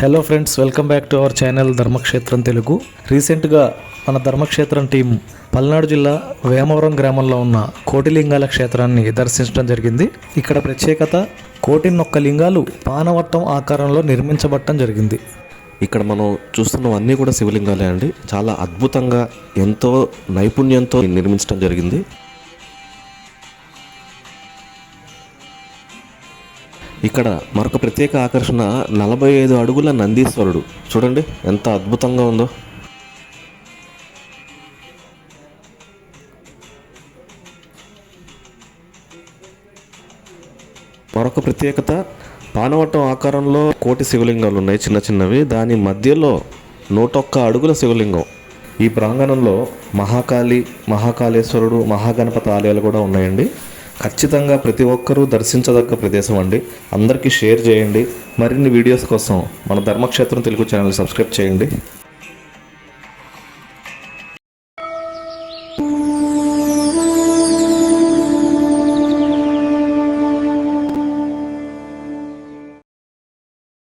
Hello friends, welcome back to our channel Dharmakshetram Telugu. రీసెంట్గా మన Dharmakshetram team Palnadu జిల్లా వేమవరం గ్రామంలో ఉన్న కోటిలింగాల క్షేత్రాన్ని దర్శించడం జరిగింది. ఇక్కడ ప్రత్యేకత, కోటిన్నొక్క లింగాలు పానవట్టం ఆకారంలో నిర్మించబడటం జరిగింది. ఇక్కడ మనం చూస్తున్నవన్నీ కూడా శివలింగాలే అండి. చాలా అద్భుతంగా, ఎంతో నైపుణ్యంతో నిర్మించడం జరిగింది. ఇక్కడ మరొక ప్రత్యేక ఆకర్షణ 45 అడుగుల నందీశ్వరుడు. చూడండి ఎంత అద్భుతంగా ఉందో. మరొక ప్రత్యేకత, పానవట్టం ఆకారంలో కోటి శివలింగాలు ఉన్నాయి, చిన్న చిన్నవి. దాని మధ్యలో 101 అడుగుల శివలింగం. ఈ ప్రాంగణంలో మహాకాళి, మహాకాళేశ్వరుడు, మహాగణపతి ఆలయాలు కూడా ఉన్నాయండి. ఖచ్చితంగా ప్రతి ఒక్కరూ దర్శించదగ్గ ప్రదేశం అండి. అందరికీ షేర్ చేయండి. మరిన్ని వీడియోస్ కోసం మన ధర్మక్షేత్రం తెలుగు ఛానల్ సబ్స్క్రైబ్ చేయండి.